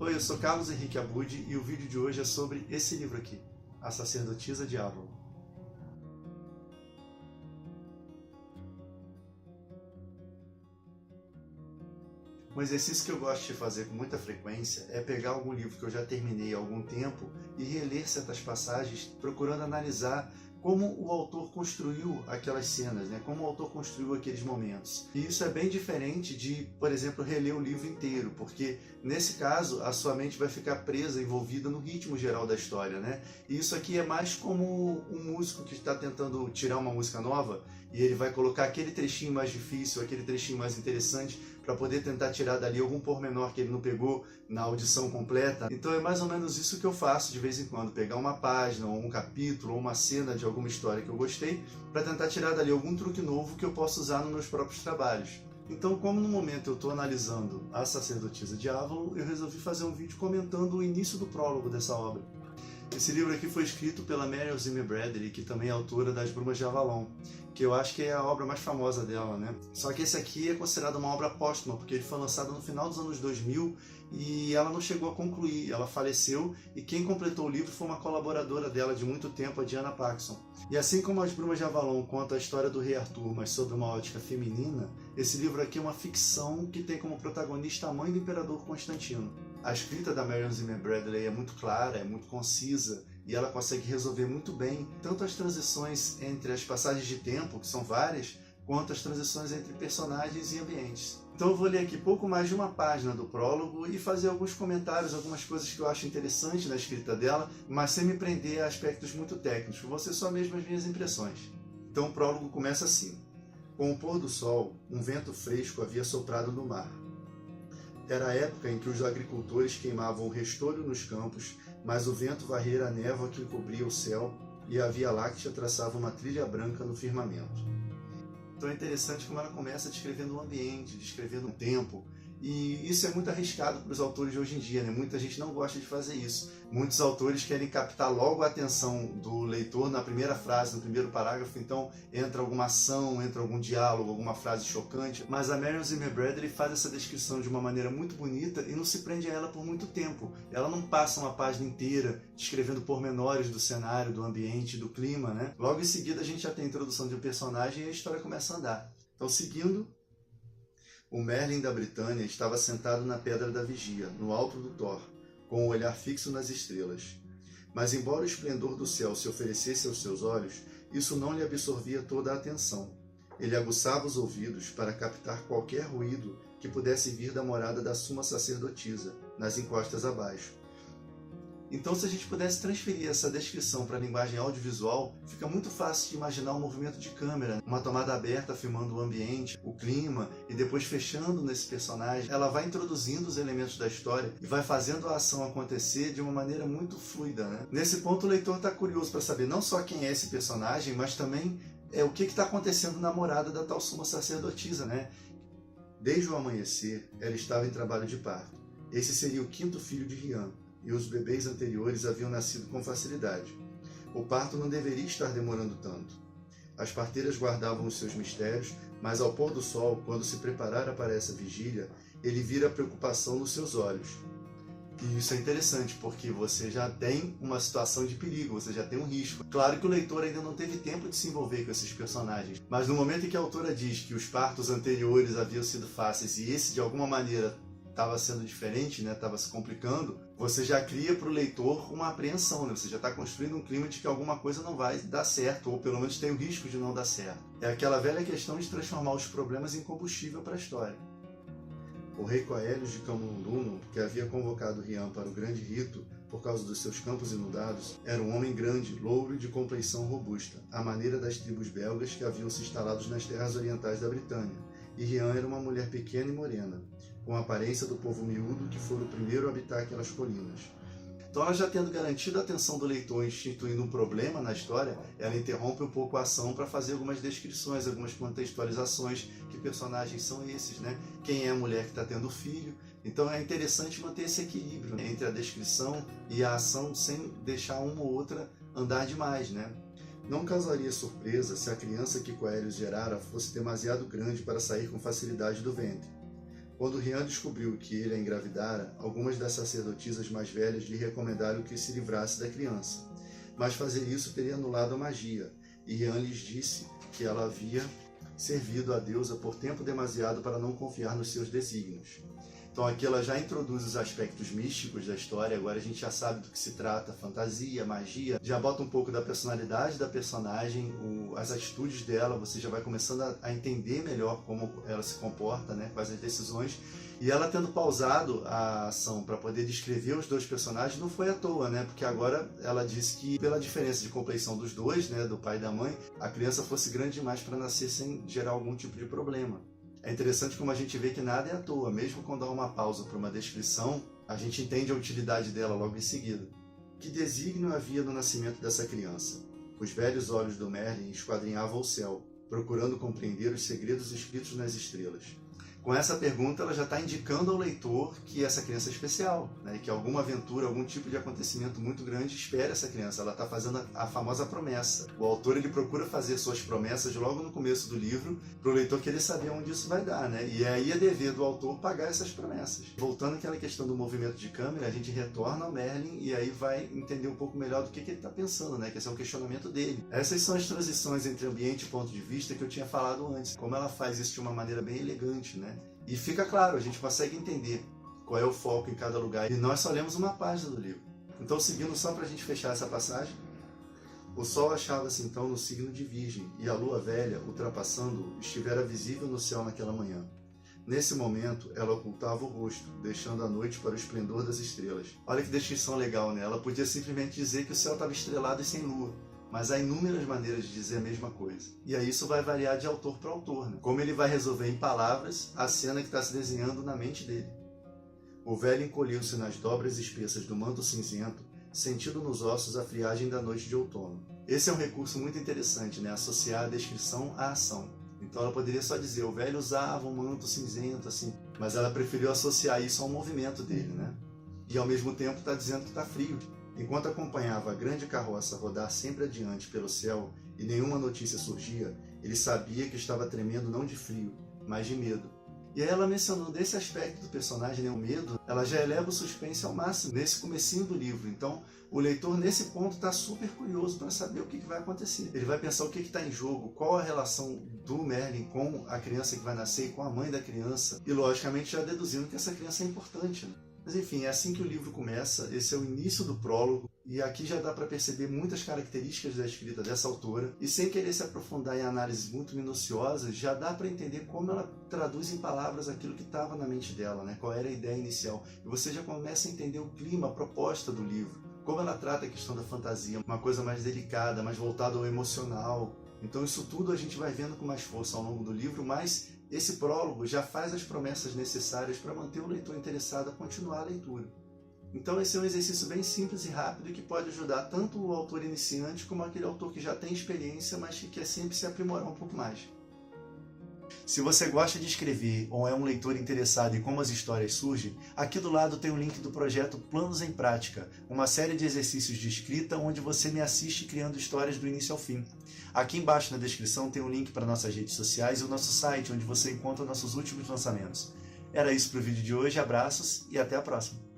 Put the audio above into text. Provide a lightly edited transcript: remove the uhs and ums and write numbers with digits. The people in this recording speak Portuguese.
Oi, eu sou Carlos Henrique Abud e o vídeo de hoje é sobre esse livro aqui, A Sacerdotisa de Avalon. Um exercício que eu gosto de fazer com muita frequência é pegar algum livro que eu já terminei há algum tempo e reler certas passagens, procurando analisar como o autor construiu aquelas cenas, né? Como o autor construiu aqueles momentos. E isso é bem diferente de, por exemplo, reler o livro inteiro, porque nesse caso a sua mente vai ficar presa, envolvida no ritmo geral da história, né? E isso aqui é mais como um músico que está tentando tirar uma música nova e ele vai colocar aquele trechinho mais difícil, aquele trechinho mais interessante para poder tentar tirar dali algum pormenor que ele não pegou na audição completa. Então é mais ou menos isso que eu faço de vez em quando, pegar uma página, ou um capítulo, ou uma cena de alguma história que eu gostei, para tentar tirar dali algum truque novo que eu possa usar nos meus próprios trabalhos. Então, como no momento eu estou analisando A Sacerdotisa de Avalon, eu resolvi fazer um vídeo comentando o início do prólogo dessa obra. Esse livro aqui foi escrito pela Marion Zimmer Bradley, que também é autora das Brumas de Avalon, que eu acho que é a obra mais famosa dela, né? Só que esse aqui é considerado uma obra póstuma, porque ele foi lançado no final dos anos 2000 e ela não chegou a concluir, ela faleceu e quem completou o livro foi uma colaboradora dela de muito tempo, a Diana Paxson. E assim como as Brumas de Avalon conta a história do rei Arthur, mas sob uma ótica feminina, esse livro aqui é uma ficção que tem como protagonista a mãe do imperador Constantino. A escrita da Marion Zimmer Bradley é muito clara, é muito concisa e ela consegue resolver muito bem tanto as transições entre as passagens de tempo, que são várias, quanto as transições entre personagens e ambientes. Então eu vou ler aqui pouco mais de uma página do prólogo e fazer alguns comentários, algumas coisas que eu acho interessantes na escrita dela, mas sem me prender a aspectos muito técnicos, vão ser só mesmo as minhas impressões. Então o prólogo começa assim. Com o pôr do sol, um vento fresco havia soprado no mar. Era a época em que os agricultores queimavam o restolho nos campos, mas o vento varrera a névoa que encobria o céu e a Via Láctea traçava uma trilha branca no firmamento. Então é interessante como ela começa descrevendo o ambiente, descrevendo o tempo, e isso é muito arriscado para os autores de hoje em dia, né? Muita gente não gosta de fazer isso. Muitos autores querem captar logo a atenção do leitor na primeira frase, no primeiro parágrafo, então entra alguma ação, entra algum diálogo, alguma frase chocante. Mas a Marion Zimmer Bradley faz essa descrição de uma maneira muito bonita e não se prende a ela por muito tempo. Ela não passa uma página inteira descrevendo pormenores do cenário, do ambiente, do clima, né? Logo em seguida a gente já tem a introdução de um personagem e a história começa a andar. Então, seguindo, o Merlin da Britânia estava sentado na Pedra da Vigia, no alto do Thor, com o olhar fixo nas estrelas. Mas embora o esplendor do céu se oferecesse aos seus olhos, isso não lhe absorvia toda a atenção. Ele aguçava os ouvidos para captar qualquer ruído que pudesse vir da morada da suma sacerdotisa, nas encostas abaixo. Então, se a gente pudesse transferir essa descrição para a linguagem audiovisual, fica muito fácil de imaginar um movimento de câmera, uma tomada aberta filmando o ambiente, o clima, e depois fechando nesse personagem. Ela vai introduzindo os elementos da história e vai fazendo a ação acontecer de uma maneira muito fluida, né? Nesse ponto, o leitor está curioso para saber não só quem é esse personagem, mas também o que está acontecendo na morada da tal suma sacerdotisa, né? Desde o amanhecer, ela estava em trabalho de parto. Esse seria o quinto filho de Rian, e os bebês anteriores haviam nascido com facilidade. O parto não deveria estar demorando tanto. As parteiras guardavam os seus mistérios, mas ao pôr do sol, quando se preparara para essa vigília, ele vira a preocupação nos seus olhos. E isso é interessante, porque você já tem uma situação de perigo, você já tem um risco. Claro que o leitor ainda não teve tempo de se envolver com esses personagens, mas no momento em que a autora diz que os partos anteriores haviam sido fáceis e esse, de alguma maneira, estava sendo diferente, né? Estava se complicando, você já cria para o leitor uma apreensão, né? Você já está construindo um clima de que alguma coisa não vai dar certo, ou pelo menos tem o risco de não dar certo. É aquela velha questão de transformar os problemas em combustível para a história. O rei Coelios de Camundunum, que havia convocado Rian para o grande rito por causa dos seus campos inundados, era um homem grande, louro e de compleição robusta, à maneira das tribos belgas que haviam se instalado nas terras orientais da Britânia, e Rian era uma mulher pequena e morena, com a aparência do povo miúdo que foi o primeiro a habitar aquelas colinas. Então, ela já tendo garantido a atenção do leitor instituindo um problema na história, ela interrompe um pouco a ação para fazer algumas descrições, algumas contextualizações, que personagens são esses, né? Quem é a mulher que está tendo filho. Então é interessante manter esse equilíbrio, né, entre a descrição e a ação, sem deixar uma ou outra andar demais, né? Não causaria surpresa se a criança que Coelios gerara fosse demasiado grande para sair com facilidade do ventre. Quando Rian descobriu que ele a engravidara, algumas das sacerdotisas mais velhas lhe recomendaram que se livrasse da criança. Mas fazer isso teria anulado a magia, e Rian lhes disse que ela havia servido a deusa por tempo demasiado para não confiar nos seus desígnios. Então aqui ela já introduz os aspectos místicos da história, agora a gente já sabe do que se trata, fantasia, magia, já bota um pouco da personalidade da personagem, as atitudes dela, você já vai começando a entender melhor como ela se comporta, né, quais as decisões, e ela tendo pausado a ação para poder descrever os dois personagens não foi à toa, né, porque agora ela disse que pela diferença de compleição dos dois, né, do pai e da mãe, a criança fosse grande demais para nascer sem gerar algum tipo de problema. É interessante como a gente vê que nada é à toa, mesmo quando há uma pausa para uma descrição, a gente entende a utilidade dela logo em seguida. Que desígnio havia no nascimento dessa criança? Os velhos olhos do Merlin esquadrinhavam o céu, procurando compreender os segredos escritos nas estrelas. Com essa pergunta, ela já está indicando ao leitor que essa criança é especial, né? Que alguma aventura, algum tipo de acontecimento muito grande espera essa criança. Ela está fazendo a famosa promessa. O autor ele procura fazer suas promessas logo no começo do livro para o leitor querer saber onde isso vai dar, né? E aí é dever do autor pagar essas promessas. Voltando àquela questão do movimento de câmera, a gente retorna ao Merlin e aí vai entender um pouco melhor do que ele está pensando, né? Que esse é um questionamento dele. Essas são as transições entre ambiente e ponto de vista que eu tinha falado antes. Como ela faz isso de uma maneira bem elegante, né? E fica claro, a gente consegue entender qual é o foco em cada lugar. E nós só lemos uma página do livro. Então, seguindo só para a gente fechar essa passagem, o sol achava-se então no signo de Virgem, e a lua velha, ultrapassando-o, estivera visível no céu naquela manhã. Nesse momento, ela ocultava o rosto, deixando a noite para o esplendor das estrelas. Olha que descrição legal, né? Ela podia simplesmente dizer que o céu estava estrelado e sem lua. Mas há inúmeras maneiras de dizer a mesma coisa. E aí isso vai variar de autor para autor, né? Como ele vai resolver em palavras a cena que está se desenhando na mente dele. O velho encolheu-se nas dobras espessas do manto cinzento, sentindo nos ossos a friagem da noite de outono. Esse é um recurso muito interessante, né? Associar a descrição à ação. Então ela poderia só dizer, o velho usava um manto cinzento, assim, mas ela preferiu associar isso ao movimento dele, né? E ao mesmo tempo está dizendo que está frio. Enquanto acompanhava a grande carroça rodar sempre adiante pelo céu e nenhuma notícia surgia, ele sabia que estava tremendo não de frio, mas de medo. E aí ela mencionando esse aspecto do personagem, né, o medo, ela já eleva o suspense ao máximo nesse comecinho do livro. Então o leitor nesse ponto está super curioso para saber o que vai acontecer. Ele vai pensar o que está em jogo, qual a relação do Merlin com a criança que vai nascer e com a mãe da criança. E logicamente já deduzindo que essa criança é importante, né? Mas enfim, é assim que o livro começa, esse é o início do prólogo, e aqui já dá para perceber muitas características da escrita dessa autora, e sem querer se aprofundar em análises muito minuciosas, já dá para entender como ela traduz em palavras aquilo que estava na mente dela, né? Qual era a ideia inicial. E você já começa a entender o clima, a proposta do livro, como ela trata a questão da fantasia, uma coisa mais delicada, mais voltada ao emocional. Então isso tudo a gente vai vendo com mais força ao longo do livro, mas esse prólogo já faz as promessas necessárias para manter o leitor interessado a continuar a leitura. Então esse é um exercício bem simples e rápido e que pode ajudar tanto o autor iniciante como aquele autor que já tem experiência, mas que quer sempre se aprimorar um pouco mais. Se você gosta de escrever ou é um leitor interessado em como as histórias surgem, aqui do lado tem o link do projeto Planos em Prática, uma série de exercícios de escrita onde você me assiste criando histórias do início ao fim. Aqui embaixo na descrição tem o link para nossas redes sociais e o nosso site, onde você encontra nossos últimos lançamentos. Era isso para o vídeo de hoje, abraços e até a próxima!